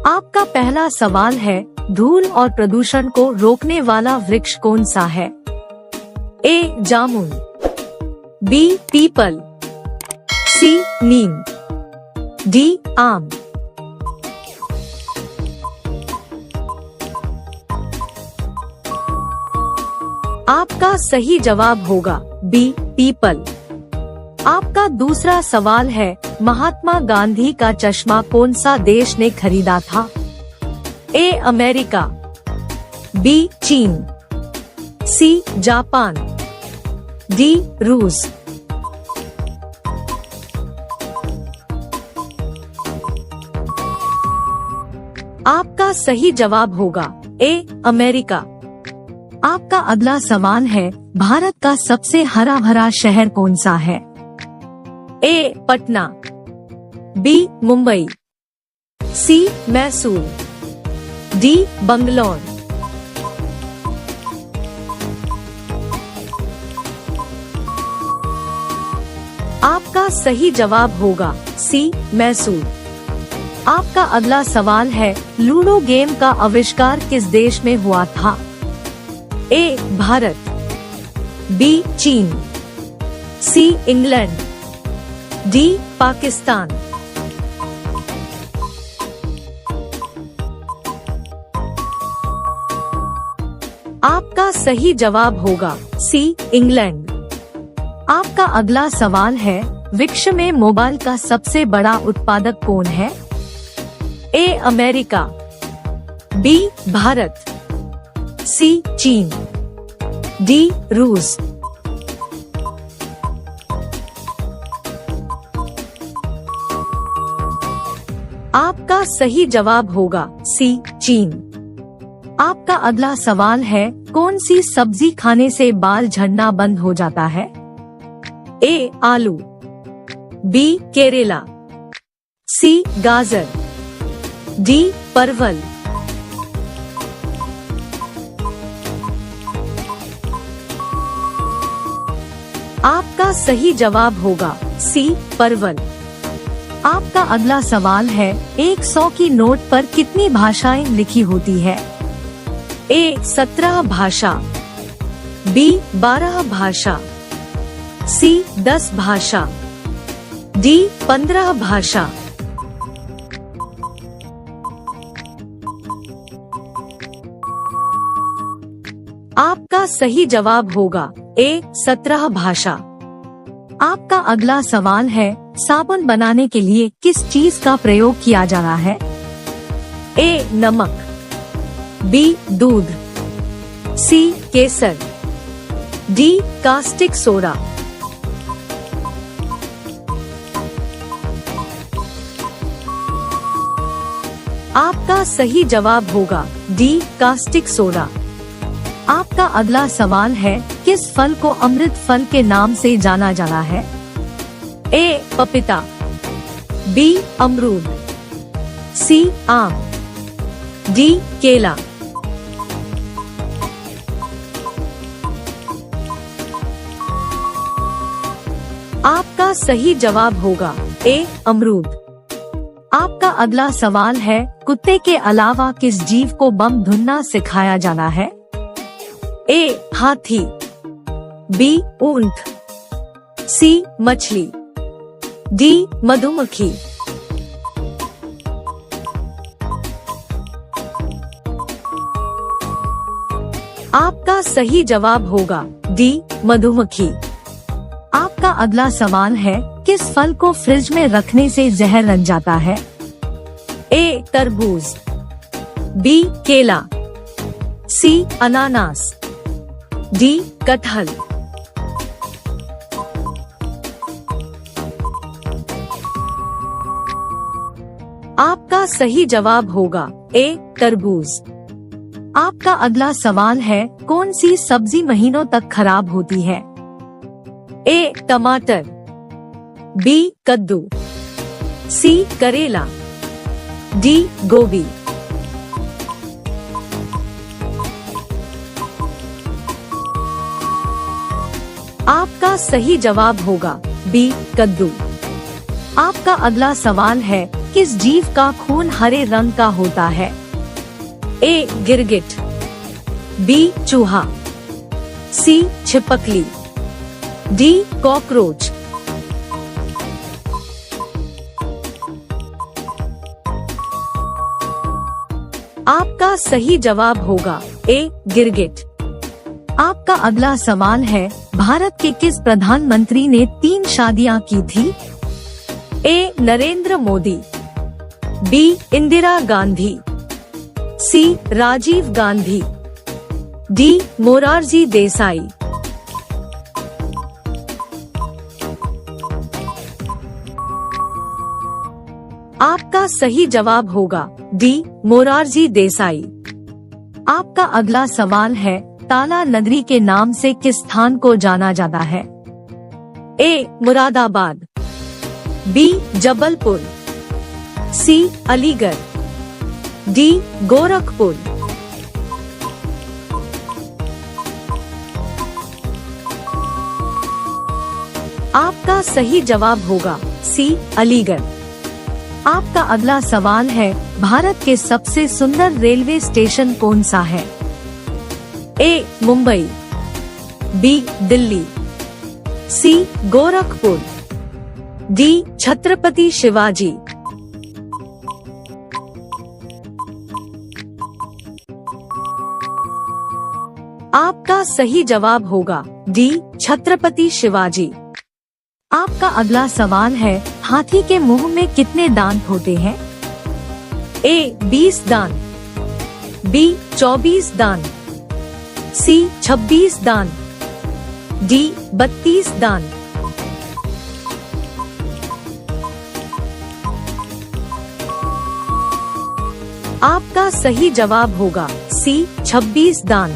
आपका पहला सवाल है, धूल और प्रदूषण को रोकने वाला वृक्ष कौन सा है? ए जामुन, बी पीपल, सी नीम, डी आम। आपका सही जवाब होगा बी पीपल। आपका दूसरा सवाल है, महात्मा गांधी का चश्मा कौन सा देश ने खरीदा था? ए अमेरिका, बी चीन, सी जापान, डी रूस। आपका सही जवाब होगा ए अमेरिका। आपका अगला सवाल है, भारत का सबसे हरा भरा शहर कौन सा है? ए पटना, बी मुंबई, सी मैसूर, डी बंगलौर। आपका सही जवाब होगा सी मैसूर। आपका अगला सवाल है, लूडो गेम का आविष्कार किस देश में हुआ था? ए भारत, बी चीन, सी इंग्लैंड, डी पाकिस्तान। आपका सही जवाब होगा सी इंग्लैंड। आपका अगला सवाल है, विश्व में मोबाइल का सबसे बड़ा उत्पादक कौन है? ए अमेरिका, बी भारत, सी चीन, डी रूस। आपका सही जवाब होगा सी चीन। आपका अगला सवाल है, कौन सी सब्जी खाने से बाल झड़ना बंद हो जाता है? ए आलू, बी केरेला, सी गाजर, डी परवल। आपका सही जवाब होगा सी परवल। आपका अगला सवाल है, 100 की नोट पर कितनी भाषाएं लिखी होती है? ए 17 भाषा, बी 12 भाषा, सी 10 भाषा, डी 15 भाषा। आपका सही जवाब होगा ए 17 भाषा। आपका अगला सवाल है, साबुन बनाने के लिए किस चीज का प्रयोग किया जा रहा है? ए नमक, बी दूध, सी केसर, डी कास्टिक सोडा। आपका सही जवाब होगा डी कास्टिक सोडा। आपका अगला सवाल है, किस फल को अमृत फल के नाम से जाना जाता है? ए पपीता, बी अमरूद, सी आम, डी केला। आपका सही जवाब होगा ए अमरूद। आपका अगला सवाल है, कुत्ते के अलावा किस जीव को बम धुनना सिखाया जाना है? ए हाथी, बी ऊंट, सी मछली, डी मधुमक्खी। आपका सही जवाब होगा डी मधुमक्खी। आपका अगला सवाल है, किस फल को फ्रिज में रखने से जहर बन जाता है? ए तरबूज, बी केला, सी अनानास, डी कटहल। आपका सही जवाब होगा ए तरबूज। आपका अगला सवाल है, कौन सी सब्जी महीनों तक खराब होती है? ए टमाटर, बी कद्दू, सी करेला, डी गोभी। आपका सही जवाब होगा बी कद्दू। आपका अगला सवाल है, किस जीव का खून हरे रंग का होता है? ए. गिरगिट, बी. चूहा, सी. छिपकली, डी. कॉकरोच। आपका सही जवाब होगा ए. गिरगिट। आपका अगला सवाल है, भारत के किस प्रधानमंत्री ने 3 शादियां की थी? ए. नरेंद्र मोदी, बी. इंदिरा गांधी, सी. राजीव गांधी, डी. मोरारजी देसाई। आपका सही जवाब होगा डी. मोरारजी देसाई। आपका अगला सवाल है, ताला नगरी के नाम से किस स्थान को जाना जाता है? ए. मुरादाबाद, बी. जबलपुर, सी. अलीगढ़, डी. गोरखपुर। आपका सही जवाब होगा सी. अलीगढ़। आपका अगला सवाल है, भारत के सबसे सुंदर रेलवे स्टेशन कौन सा है? ए. मुंबई, बी. दिल्ली, सी. गोरखपुर, डी. छत्रपति शिवाजी। आपका सही जवाब होगा डी. छत्रपति शिवाजी। आपका अगला सवाल है, हाथी के मुंह में कितने दांत होते हैं? ए. 20 दांत, बी. 24 दांत, सी. 26 दांत, डी. 32 दांत। आपका सही जवाब होगा सी. 26 दांत।